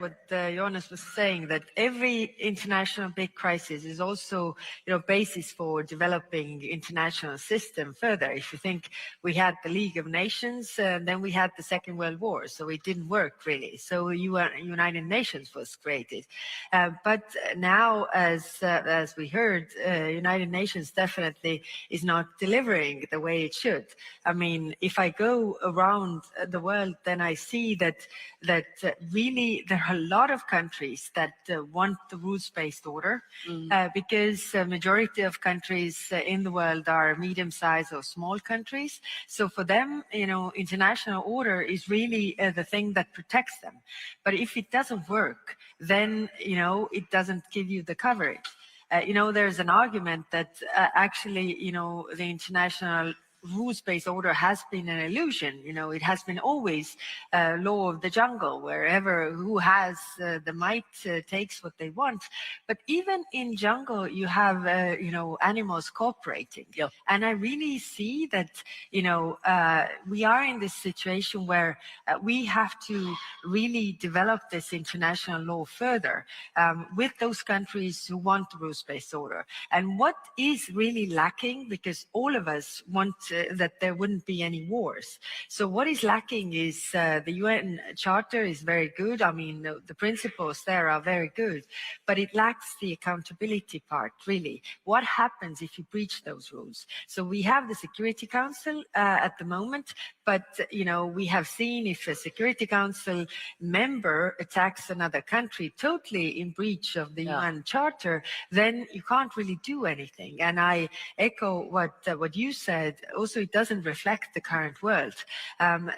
what Jonas was saying, that every international big crisis is also, basis for developing international system further. If you think we had the League of Nations, then we had the Second World War, so it didn't work really. So United Nations was created, but now, as we heard, United Nations definitely is not delivering the way it should. I mean, if I go around the world, then I see that really there are a lot of countries that want the rules-based order, because the majority of countries in the world are medium-sized or small countries. So for them, international order is really the thing that protects them. But if it doesn't work, then, it doesn't give you the coverage. There's an argument that actually, the international rules-based order has been an illusion. It has been always law of the jungle, wherever who has the might takes what they want. But even in jungle, you have animals cooperating. Yep. And I really see that we are in this situation where we have to really develop this international law further with those countries who want the rules-based order. And what is really lacking, because all of us want that there wouldn't be any wars. So what is lacking is the UN Charter is very good. I mean, the principles there are very good, but it lacks the accountability part, really. What happens if you breach those rules? So we have the Security Council at the moment, but, we have seen if a Security Council member attacks another country totally in breach of the UN Charter, then you can't really do anything. And I echo what you said. Also, it doesn't reflect the current world.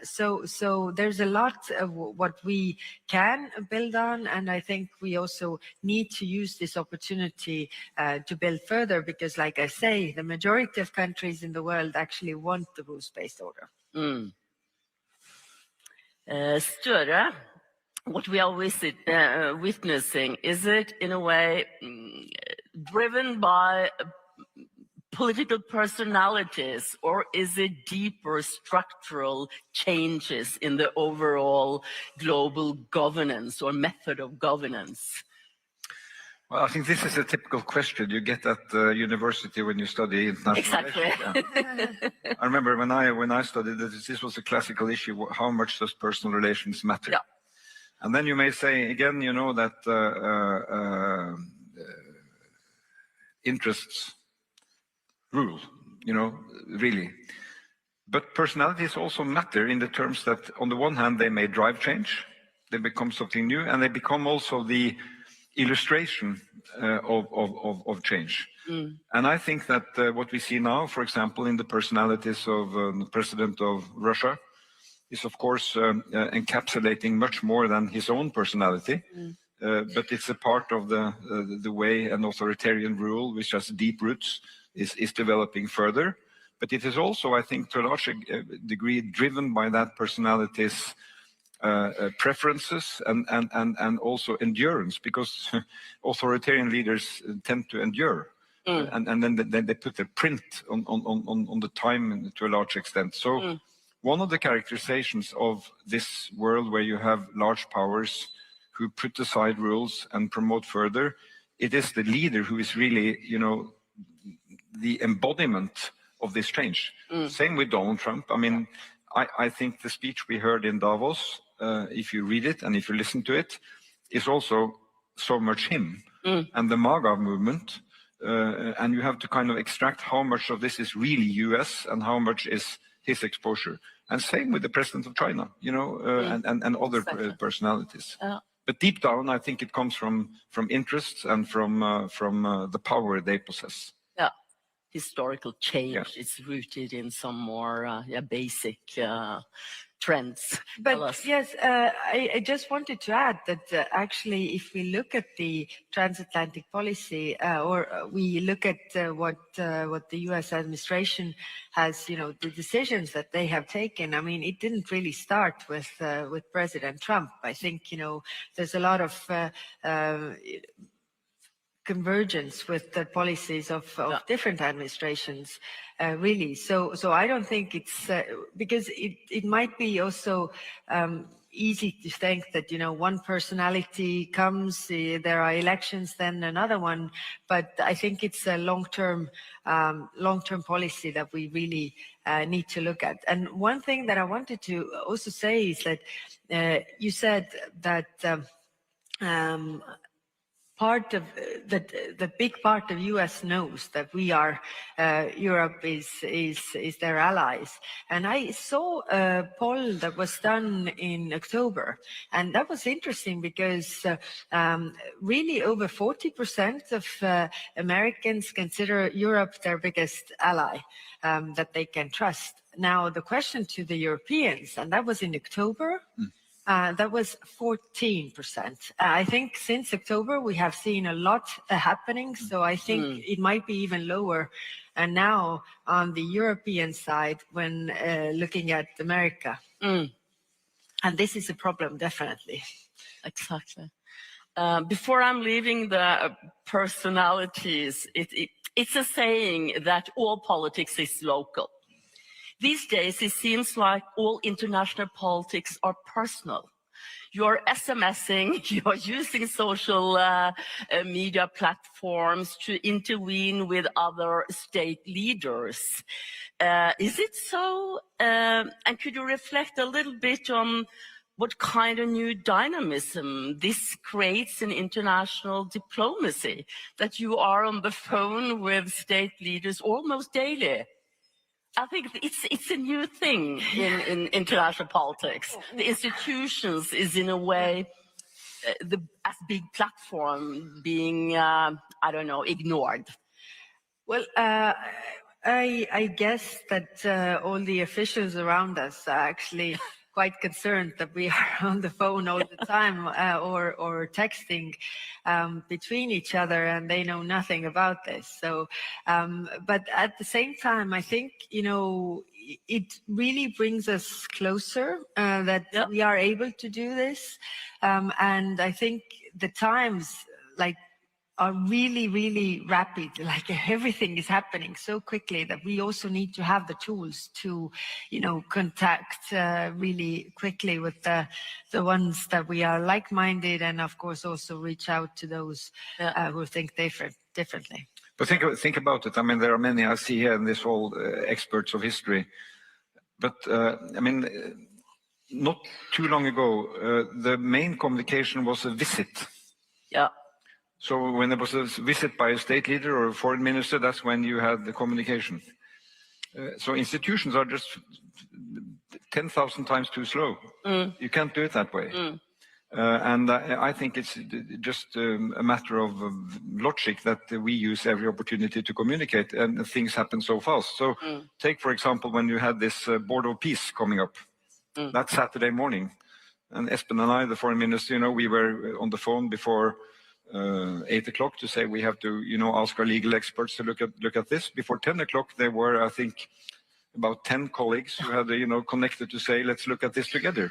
So there's a lot of what we can build on, and I think we also need to use this opportunity to build further, because, like I say, the majority of countries in the world actually want the rules-based order. Stoere, what we are witnessing, is it in a way driven by political personalities, or is it deeper structural changes in the overall global governance or method of governance? Well, I think this is a typical question you get at university when you study international relations. Yeah. I remember when I studied this was a classical issue: how much does personal relations matter? Yeah. And then you may say again, that interests rule, really. But personalities also matter in the terms that, on the one hand, they may drive change, they become something new, and they become also the illustration of change. And I think that what we see now, for example, in the personalities of the president of Russia, is of course encapsulating much more than his own personality. But it's a part of the way an authoritarian rule, which has deep roots, is developing further. But it is also, I think, to a large degree driven by that personality's preferences and also endurance, because authoritarian leaders tend to endure. And then they put a print on the time to a large extent. So one of the characterizations of this world where you have large powers who put aside rules and promote further, it is the leader who is really, the embodiment of this change. Same with Donald Trump. I mean, I think the speech we heard in Davos, if you read it and if you listen to it, is also so much him and the MAGA movement. And you have to kind of extract how much of this is really US and how much is his exposure. And same with the president of China, and other personalities. But deep down, I think it comes from interests and from the power they possess. Yeah, historical change. Yeah. It's rooted in some more basic trends. But yes, I just wanted to add that actually, if we look at the transatlantic policy, or we look at what the U.S. administration has, the decisions that they have taken. I mean, it didn't really start with President Trump. I think there's a lot of convergence with the policies of different administrations, really. So I don't think it's because it might be also easy to think that, one personality comes, there are elections, then another one. But I think it's a long-term policy that we really need to look at. And one thing that I wanted to also say is that you said that the big part of US knows that we are Europe is their allies. And I saw a poll that was done in October, and that was interesting because really over 40% of Americans consider Europe their biggest ally that they can trust. Now the question to the Europeans, and that was in October. That was 14%. I think since October we have seen a lot happening, so I think it might be even lower. And now on the European side, when looking at America, and this is a problem, definitely. Exactly. Before I'm leaving the personalities, it's a saying that all politics is local. These days, it seems like all international politics are personal. You're SMSing, you're using social media platforms to intervene with other state leaders. Is it so? And could you reflect a little bit on what kind of new dynamism this creates in international diplomacy, that you are on the phone with state leaders almost daily? I think it's a new thing in international politics. The institutions is in a way as big platform being ignored. Well, I guess that all the officials around us are actually quite concerned that we are on the phone all the time or texting between each other, and they know nothing about this. So, but at the same time, I think, it really brings us closer that we are able to do this. And I think the times are really, really rapid. Like everything is happening so quickly that we also need to have the tools to, contact really quickly with the ones that we are like-minded, and of course also reach out to those who think differently. But think about it. I mean, there are many I see here in this whole experts of history. But not too long ago, the main communication was a visit. Yeah. So when there was a visit by a state leader or a foreign minister, that's when you had the communication. So institutions are just 10,000 times too slow. You can't do it that way. And I think it's just a matter of logic that we use every opportunity to communicate, and things happen so fast. So take, for example, when you had this Board of Peace coming up, that Saturday morning, and Espen and I, the foreign minister, we were on the phone before 8 o'clock to say we have to, ask our legal experts to look at this. Before 10 o'clock, there were, I think, about 10 colleagues who had, connected to say, let's look at this together.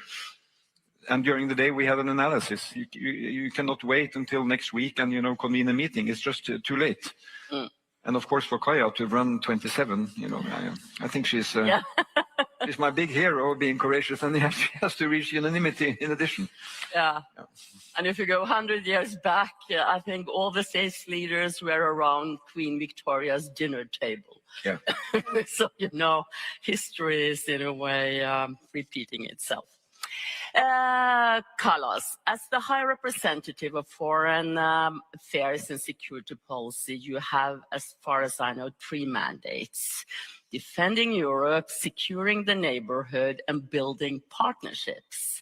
And during the day, we had an analysis. You cannot wait until next week and, convene a meeting. It's just too late. And of course, for Kaja to run 27, I think she's she's my big hero, being courageous, and she has to reach unanimity in addition. Yeah. And if you go 100 years back, I think all the state leaders were around Queen Victoria's dinner table. Yeah. So, history is in a way repeating itself. Kallas, as the High Representative of Foreign Affairs and Security Policy, you have, as far as I know, 3 mandates: defending Europe, securing the neighborhood, and building partnerships.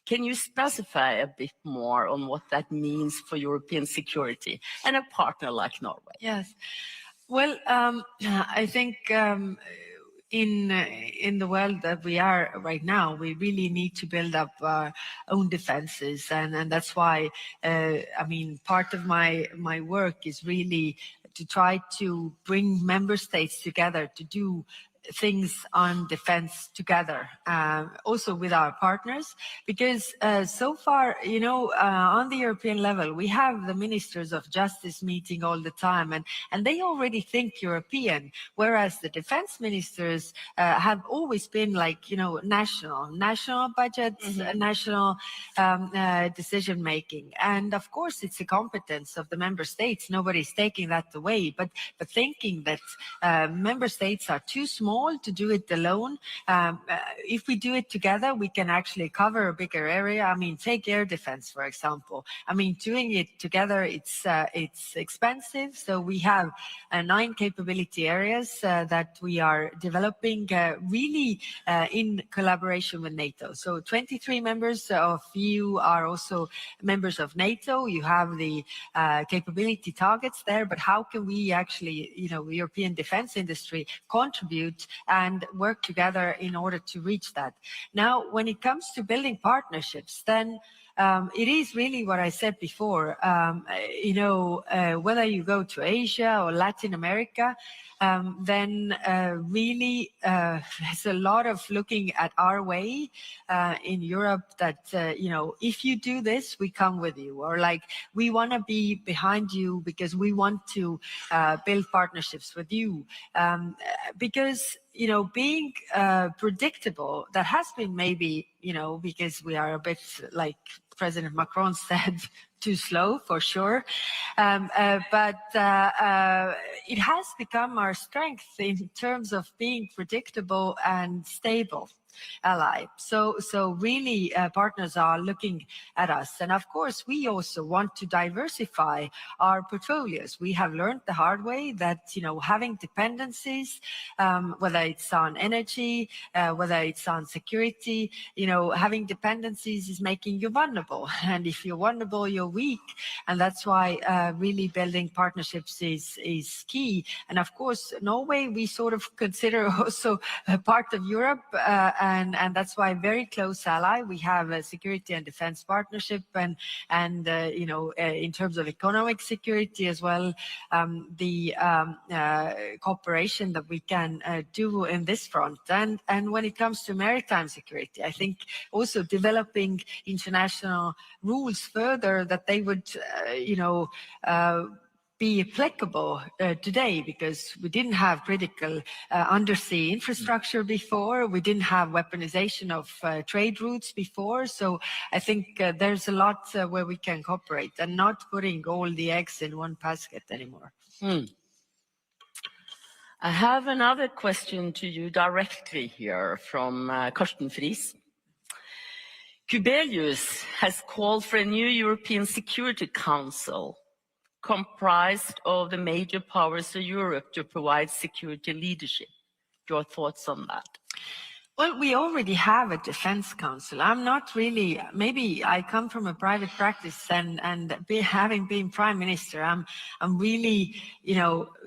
Can you specify a bit more on what that means for European security and a partner like Norway? Yes. Well, I think in the world that we are right now, we really need to build up our own defenses, and that's why part of my work is really to try to bring member states together to do things on defense together, also with our partners, because so far, on the European level, we have the ministers of justice meeting all the time, and they already think European, whereas the defense ministers have always been like, national budgets, national decision making. And of course, it's a competence of the member states. Nobody's taking that away, but thinking that member states are too small to do it alone. If we do it together, we can actually cover a bigger area. I mean, take air defense, for example. I mean, doing it together, it's expensive. So we have 9 capability areas that we are developing really in collaboration with NATO. So 23 members of EU are also members of NATO. You have the capability targets there, but how can we actually, European defense industry contribute and work together in order to reach that? Now, when it comes to building partnerships, then it is really what I said before, whether you go to Asia or Latin America, then really there's a lot of looking at our way in Europe that, if you do this, we come with you, or like we want to be behind you because we want to build partnerships with you. Because being predictable, that has been maybe, because we are a bit, like President Macron said, too slow for sure. But it has become our strength in terms of being predictable and stable ally. So really partners are looking at us. And of course, we also want to diversify our portfolios. We have learned the hard way that, having dependencies, whether it's on energy, whether it's on security, having dependencies is making you vulnerable. And if you're vulnerable, you're weak. And that's why really building partnerships is key. And of course, Norway, we sort of consider also a part of Europe. And that's why very close ally. We have a security and defense partnership, and in terms of economic security as well, the cooperation that we can do in this front. And when it comes to maritime security, I think also developing international rules further that they would, be applicable today, because we didn't have critical undersea infrastructure before. We didn't have weaponization of trade routes before. So I think there's a lot where we can cooperate and not putting all the eggs in one basket anymore. I have another question to you directly here from Karsten Friis. Kubelius has called for a new European Security Council comprised of the major powers of Europe to provide security leadership. Your thoughts on that? Well, we already have a defense council. I'm not really, maybe I come from a private practice and having been prime minister, I'm really,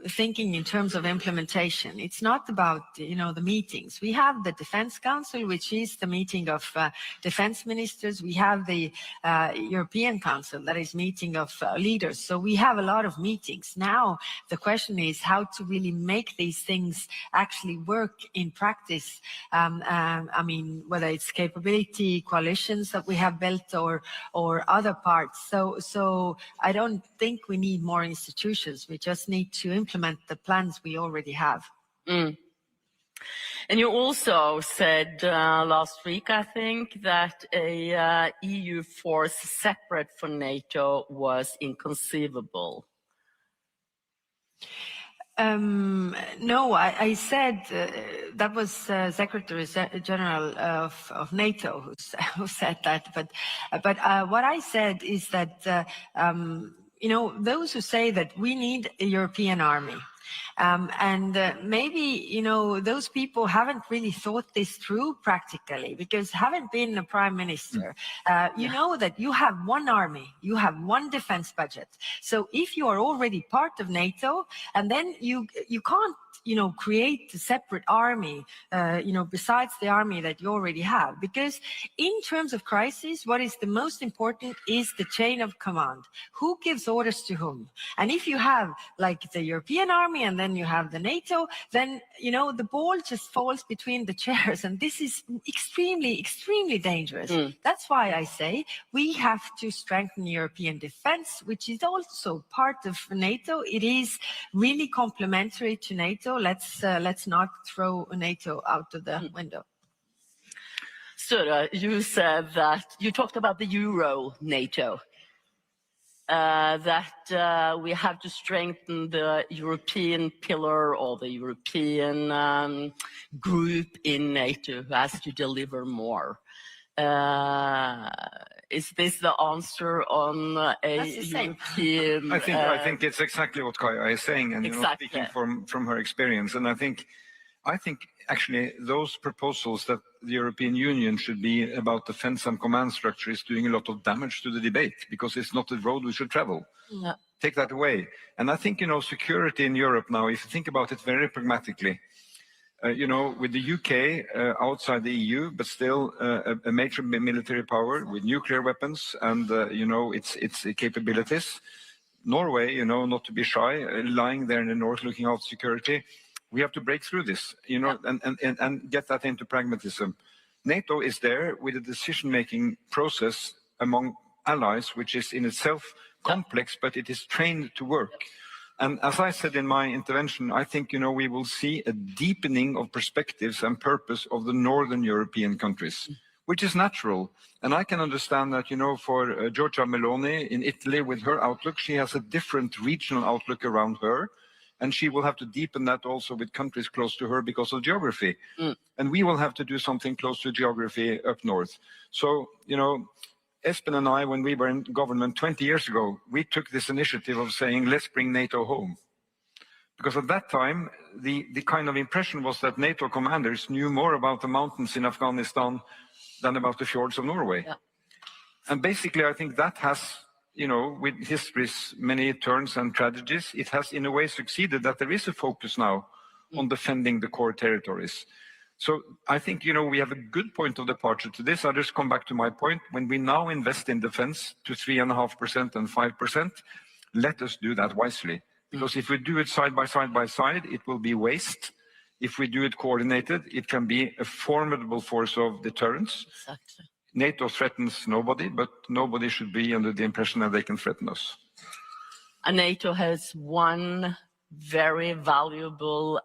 thinking in terms of implementation. It's not about, the meetings. We have the defense council, which is the meeting of defense ministers. We have the European Council, that is meeting of leaders. So we have a lot of meetings. Now, the question is how to really make these things actually work in practice. I mean, whether it's capability coalitions that we have built or other parts. So I don't think we need more institutions. We just need to implement the plans we already have. And you also said last week, I think, that a EU force separate from NATO was inconceivable. No, I said that was Secretary General of NATO who said that. But what I said is that those who say that we need a European army. Maybe, those people haven't really thought this through practically, because haven't been a prime minister. You know that you have one army, you have one defense budget. So if you are already part of NATO, and then you can't create a separate army, besides the army that you already have. Because in terms of crisis, what is the most important is the chain of command. Who gives orders to whom? And if you have like the European army and then you have the NATO, then, the ball just falls between the chairs. And this is extremely, extremely dangerous. That's why I say we have to strengthen European defense, which is also part of NATO. It is really complementary to NATO. Let's not throw NATO out of the window. Stoere, you said that you talked about the Euro NATO, that we have to strengthen the European pillar or the European group in NATO who has to deliver more. Is this the answer on a European? I think it's exactly what Kaja is saying, and exactly. Speaking from her experience. And I think actually those proposals that the European Union should be about defense and command structure is doing a lot of damage to the debate, because it's not the road we should travel. Yeah. Take that away. And I think, security in Europe now, if you think about it very pragmatically, with the UK outside the EU, but still a major military power with nuclear weapons and, its capabilities. Norway, not to be shy, lying there in the north looking out security. We have to break through this, and get that into pragmatism. NATO is there with a decision-making process among allies, which is in itself complex, but it is trained to work. And as I said in my intervention, I think, we will see a deepening of perspectives and purpose of the Northern European countries, which is natural. And I can understand that, for Giorgia Meloni in Italy, with her outlook, she has a different regional outlook around her. And she will have to deepen that also with countries close to her because of geography. And we will have to do something close to geography up north. So, Espen and I, when we were in government 20 years ago, we took this initiative of saying, let's bring NATO home. Because at that time, the kind of impression was that NATO commanders knew more about the mountains in Afghanistan than about the fjords of Norway. Yeah. And basically, I think that has, with history's many turns and tragedies, it has in a way succeeded that there is a focus now on defending the core territories. So I think, we have a good point of departure to this. I'll just come back to my point. When we now invest in defense to 3.5% and 5%, let us do that wisely. Because if we do it side by side, it will be waste. If we do it coordinated, it can be a formidable force of deterrence. Exactly. NATO threatens nobody, but nobody should be under the impression that they can threaten us. And NATO has one very valuable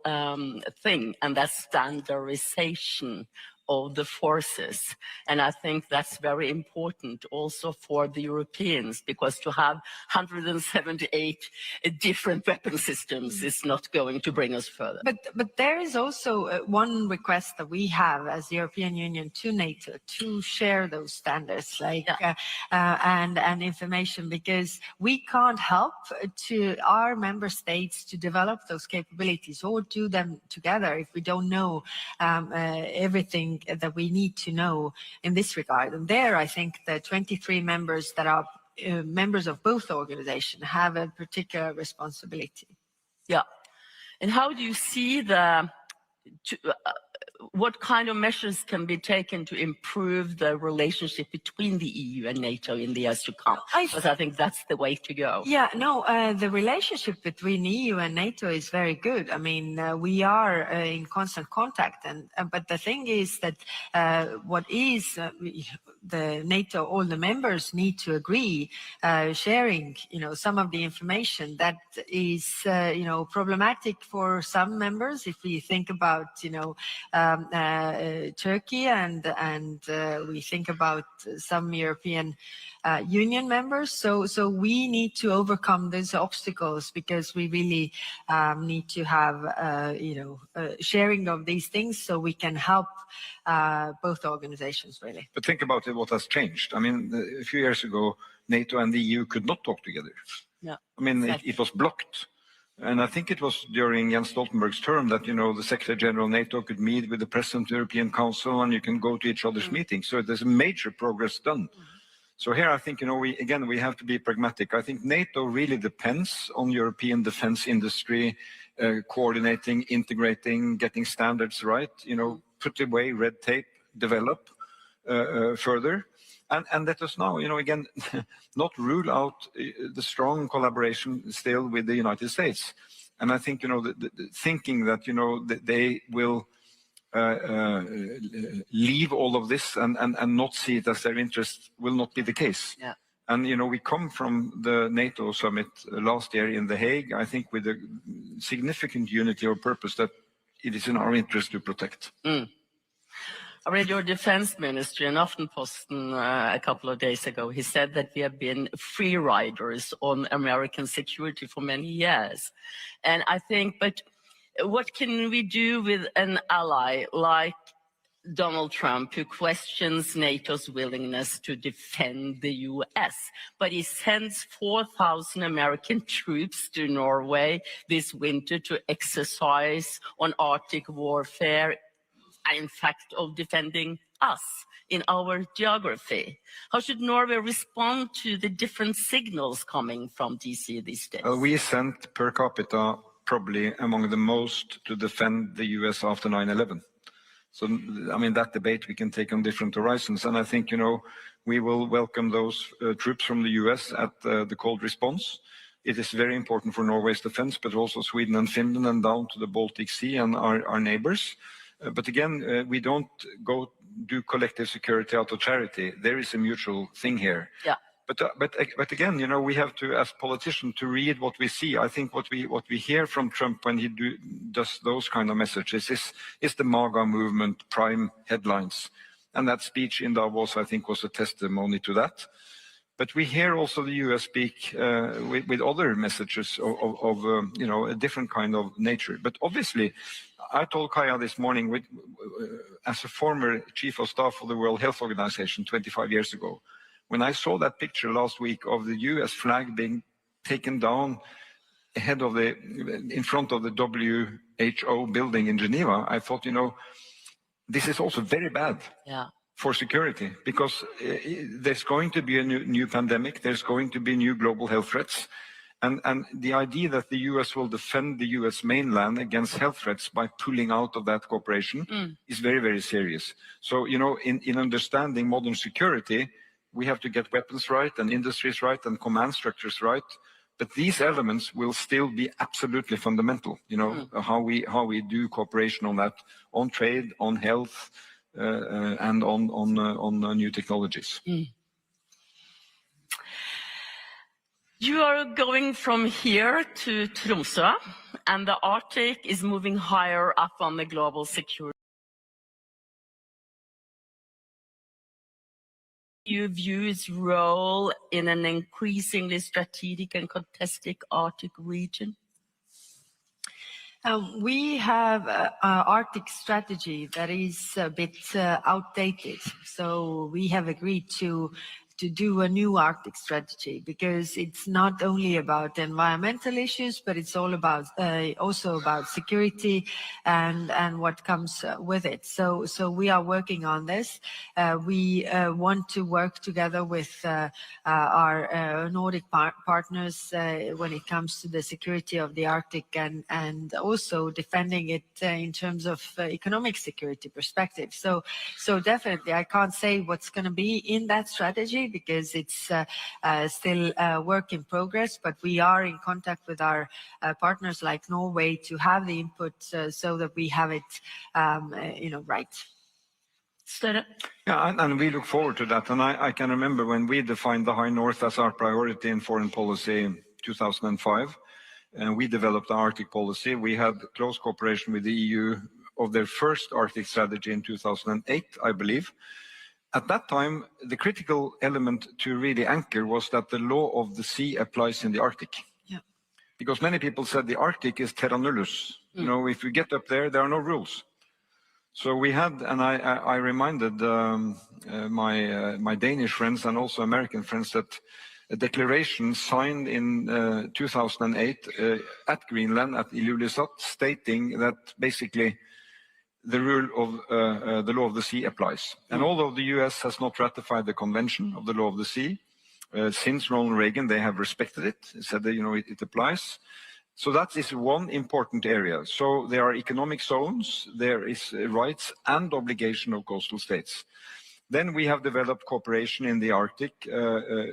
thing, and that's standardization of the forces. And I think that's very important also for the Europeans, because to have 178 different weapon systems is not going to bring us further. But there is also one request that we have as the European Union to NATO to share those standards, and information, because we can't help to our member states to develop those capabilities or do them together if we don't know everything that we need to know in this regard. And there, I think the 23 members that are members of both organizations have a particular responsibility. Yeah. And how do you see what kind of measures can be taken to improve the relationship between the EU and NATO in the years to come? Because I think that's the way to go. Yeah, no, the relationship between EU and NATO is very good. I mean, we are in constant contact, but the thing is that what is the NATO, all the members need to agree, sharing, some of the information that is, problematic for some members. If we think about, Turkey and we think about some European Union members. So we need to overcome those obstacles, because we really need to have, sharing of these things so we can help both organizations, really. But think about it, what has changed. I mean, a few years ago, NATO and the EU could not talk together. Yeah, I mean, exactly. it was blocked. And I think it was during Jens Stoltenberg's term that, the Secretary General of NATO could meet with the President of the European Council, and you can go to each other's meetings. So there's major progress done. So here I think, we have to be pragmatic. I think NATO really depends on European defense industry, coordinating, integrating, getting standards right, put away red tape, develop further. And let us now, again, not rule out the strong collaboration still with the United States. And I think, the thinking that, they will leave all of this and not see it as their interest will not be the case. Yeah. And, we come from the NATO summit last year in The Hague, I think with a significant unity of purpose that it is in our interest to protect. I read your defense minister in Aftenposten a couple of days ago. He said that we have been free riders on American security for many years. And I think, but what can we do with an ally like Donald Trump, who questions NATO's willingness to defend the US, but he sends 4,000 American troops to Norway this winter to exercise on Arctic warfare, in fact, of defending us in our geography? How should Norway respond to the different signals coming from DC these days? We sent per capita probably among the most to defend the US after 9/11. So, I mean, that debate we can take on different horizons. And I think, we will welcome those troops from the US at the cold response. It is very important for Norway's defense, but also Sweden and Finland and down to the Baltic Sea and our neighbors. But again, we don't go do collective security out of charity. There is a mutual thing here. Yeah. But again, we have to, as politicians, to read what we see. I think what we hear from Trump when he does those kind of messages is the MAGA movement prime headlines, and that speech in Davos, I think, was a testimony to that. But we hear also the US speak with other messages of a different kind of nature. But obviously, I told Kaja this morning, as a former chief of staff of the World Health Organization 25 years ago, when I saw that picture last week of the US flag being taken down in front of the WHO building in Geneva, I thought, this is also very bad. Yeah. For security, because there's going to be a new pandemic, there's going to be new global health threats, and the idea that the US will defend the US mainland against health threats by pulling out of that cooperation is very, very serious. So, in understanding modern security, we have to get weapons right and industries right and command structures right, but these elements will still be absolutely fundamental, how we do cooperation on that, on trade, on health, and on new technologies. You are going from here to Tromsø, and the Arctic is moving higher up on the global security. You view its role in an increasingly strategic and contested Arctic region? We have an Arctic strategy that is a bit outdated. So we have agreed to do a new Arctic strategy, because it's not only about environmental issues, but it's all about also about security and what comes with it. So we are working on this. We want to work together with our Nordic partners when it comes to the security of the Arctic and also defending it in terms of economic security perspective. So definitely, I can't say what's going to be in that strategy, because it's still a work in progress, but we are in contact with our partners like Norway to have the input so that we have it, right. Stoere? Yeah, and we look forward to that. And I can remember when we defined the High North as our priority in foreign policy in 2005, and we developed the Arctic policy. We had close cooperation with the EU of their first Arctic strategy in 2008, I believe. At that time, the critical element to really anchor was that the law of the sea applies in the Arctic. Yeah. Because many people said the Arctic is terra nullus. If we get up there, there are no rules. So we had, and I reminded my Danish friends and also American friends that a declaration signed in 2008 at Greenland, at Ilulissat, stating that basically the rule of the law of the sea applies. And although the US has not ratified the Convention of the Law of the Sea, since Ronald Reagan, they have respected it, said that, it applies. So that is one important area. So there are economic zones, there is rights and obligation of coastal states. Then we have developed cooperation in the Arctic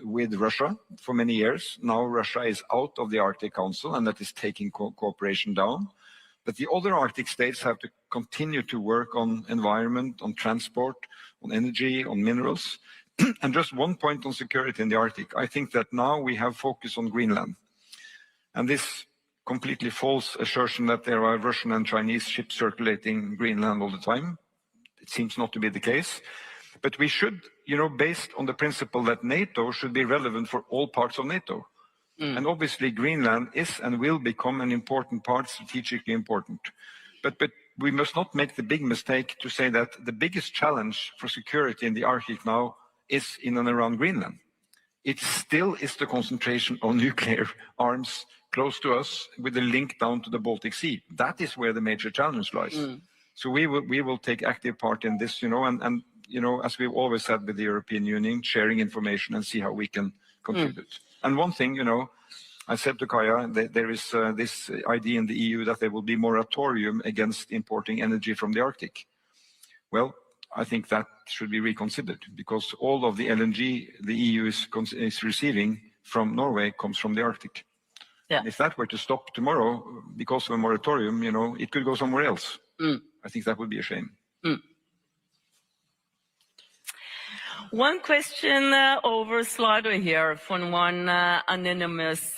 with Russia for many years. Now Russia is out of the Arctic Council, and that is taking cooperation down. But the other Arctic states have to continue to work on environment, on transport, on energy, on minerals. And just one point on security in the Arctic. I think that now we have focus on Greenland. And this completely false assertion that there are Russian and Chinese ships circulating Greenland all the time. It seems not to be the case. But we should, based on the principle that NATO should be relevant for all parts of NATO. And obviously Greenland is and will become an important part, strategically important. But we must not make the big mistake to say that the biggest challenge for security in the Arctic now is in and around Greenland. It still is the concentration on nuclear arms close to us with a link down to the Baltic Sea. That is where the major challenge lies. So we will take active part in this, and as we've always said with the European Union, sharing information and see how we can contribute. And one thing, I said to Kaja, that there is this idea in the EU that there will be moratorium against importing energy from the Arctic. Well, I think that should be reconsidered because all of the LNG the EU is receiving from Norway comes from the Arctic. Yeah. If that were to stop tomorrow because of a moratorium, it could go somewhere else. I think that would be a shame. One question over Slido here from one anonymous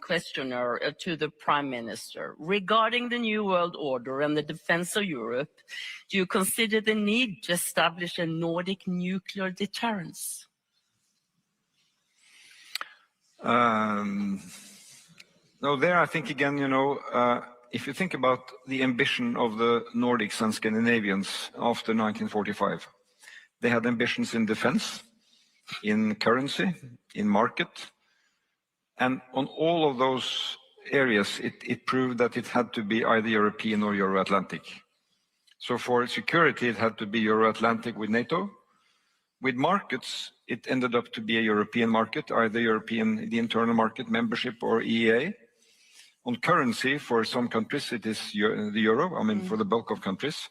questioner to the Prime Minister. Regarding the New World Order and the defense of Europe, do you consider the need to establish a Nordic nuclear deterrence? No, there I think again, if you think about the ambition of the Nordics and Scandinavians after 1945, they had ambitions in defense, in currency, in market, and on all of those areas, it proved that it had to be either European or Euro-Atlantic. So for security, it had to be Euro-Atlantic with NATO. With markets, it ended up to be a European market, either the internal market membership or EEA. On currency, for some countries, it is the euro, for the bulk of countries.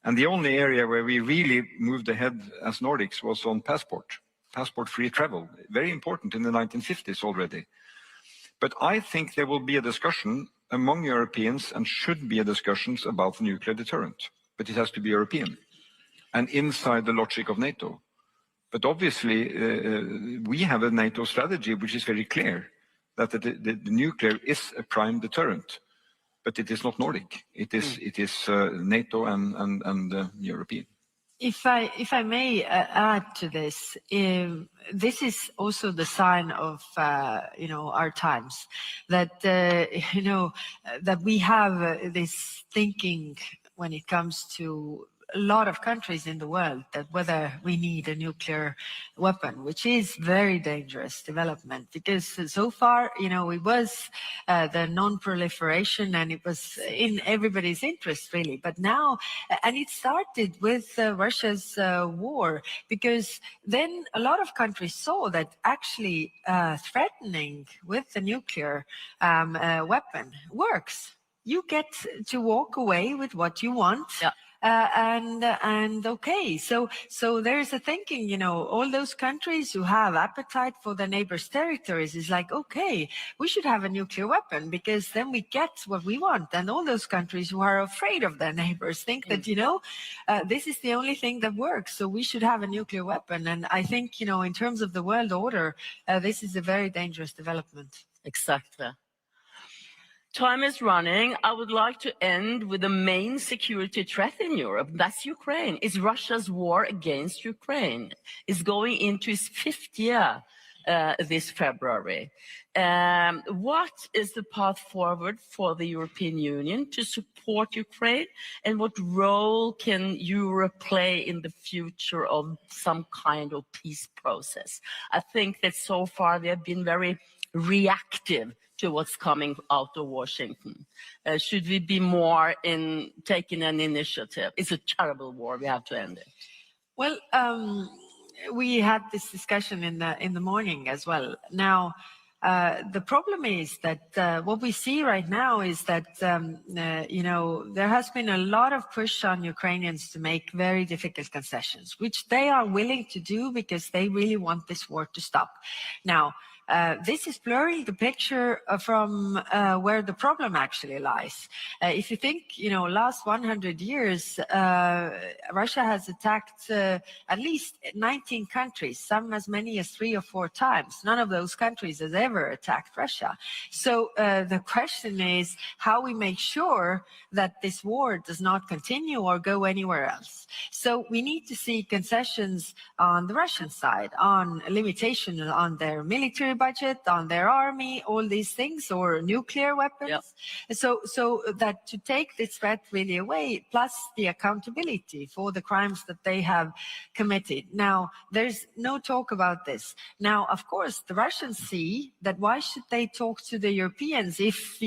And the only area where we really moved ahead as Nordics was on passport-free travel. Very important in the 1950s already. But I think there will be a discussion among Europeans and should be a discussions about the nuclear deterrent. But it has to be European and inside the logic of NATO. But obviously, we have a NATO strategy which is very clear that the nuclear is a prime deterrent. But it is not Nordic. It is NATO and European. If I may add to this, this is also the sign of our times that that we have this thinking when it comes to a lot of countries in the world that whether we need a nuclear weapon, which is very dangerous development because so far, it was the non-proliferation and it was in everybody's interest really. But now, and it started with Russia's war because then a lot of countries saw that actually threatening with the nuclear weapon works. You get to walk away with what you want. Yeah. And okay, so there's a thinking, all those countries who have appetite for their neighbors' territories is like, okay, we should have a nuclear weapon because then we get what we want. And all those countries who are afraid of their neighbors think that, this is the only thing that works. So we should have a nuclear weapon. And I think, in terms of the world order, this is a very dangerous development. Exactly. Time is running. I would like to end with the main security threat in Europe. That's Ukraine. It's Russia's war against Ukraine. It's going into its 5th year this February. What is the path forward for the European Union to support Ukraine? And what role can Europe play in the future of some kind of peace process? I think that so far they have been very reactive to what's coming out of Washington. Should we be more in taking an initiative? It's a terrible war. We have to end it. Well, we had this discussion in the morning as well. Now, the problem is that what we see right now is that, there has been a lot of push on Ukrainians to make very difficult concessions, which they are willing to do because they really want this war to stop. Now, this is blurring the picture from where the problem actually lies. If you think, last 100 years, Russia has attacked at least 19 countries, some as many as 3 or 4 times. None of those countries has ever attacked Russia. So the question is how we make sure that this war does not continue or go anywhere else. So we need to see concessions on the Russian side, on limitation on their military budget, on their army, all these things, or nuclear weapons. Yep. So that to take this threat really away, plus the accountability for the crimes that they have committed. Now, there's no talk about this. Now, of course, the Russians see that why should they talk to the Europeans if,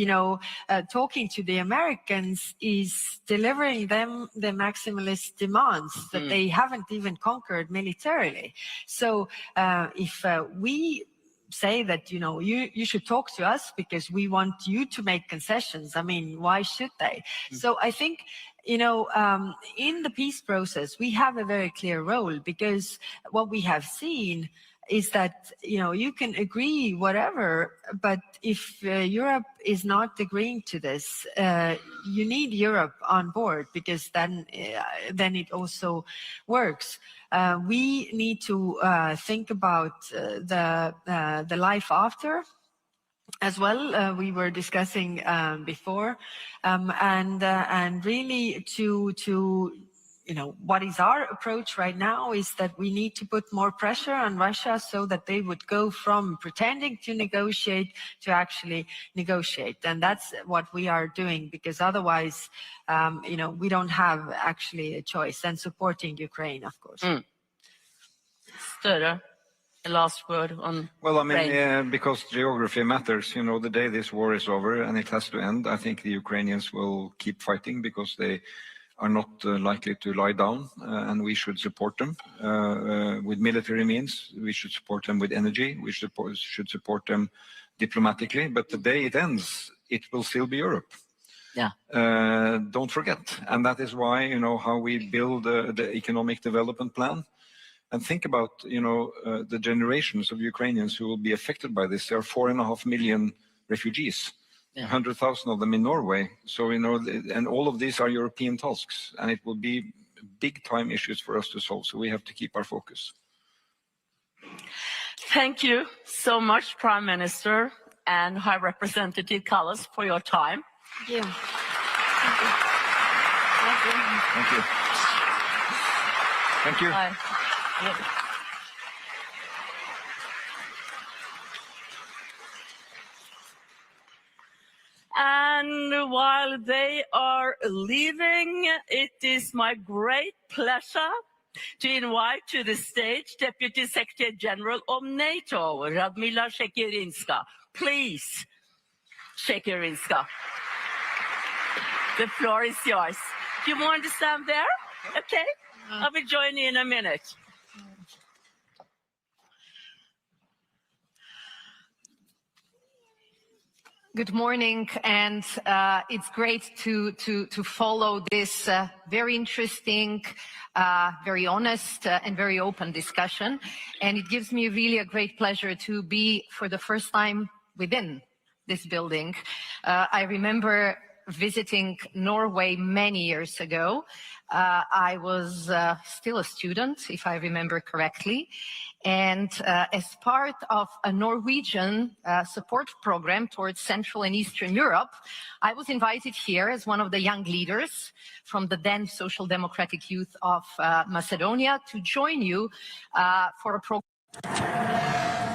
talking to the Americans is delivering them the maximalist demands that they haven't even conquered militarily. So if we say that, you should talk to us because we want you to make concessions, I mean, why should they? So I think, in the peace process, we have a very clear role, because what we have seen is that, you can agree whatever, but if Europe is not agreeing to this, you need Europe on board, because then it also works. We need to think about the life after as well. We were discussing before, and really to what is our approach right now is that we need to put more pressure on Russia so that they would go from pretending to negotiate to actually negotiate. And that's what we are doing, because otherwise, we don't have actually a choice, and supporting Ukraine, of course. Stoere, the last word on because geography matters, the day this war is over and it has to end, I think the Ukrainians will keep fighting, because they are not likely to lie down, and we should support them with military means. We should support them with energy. We should support them diplomatically. But the day it ends, it will still be Europe. Yeah. Don't forget. And that is why, how we build the economic development plan. And think about, the generations of Ukrainians who will be affected by this. There are 4.5 million refugees. 100,000 of them in Norway. So, and all of these are European tasks, and it will be big time issues for us to solve. So we have to keep our focus. Thank you so much, Prime Minister and High Representative Kallas, for your time. Thank you. Thank you. Thank you. Bye. And while they are leaving, it is my great pleasure to invite to the stage Deputy Secretary General of NATO, Radmila Shekerinska. Please, Shekerinska. The floor is yours. Do you want to stand there? Okay. I will join you in a minute. Good morning, and it's great to follow this very interesting, very honest, and very open discussion. And it gives me really a great pleasure to be, for the first time, within this building. I remember visiting Norway many years ago. I was still a student, if I remember correctly. And as part of a Norwegian support program towards Central and Eastern Europe, I was invited here as one of the young leaders from the then Social Democratic Youth of Macedonia to join you for a program.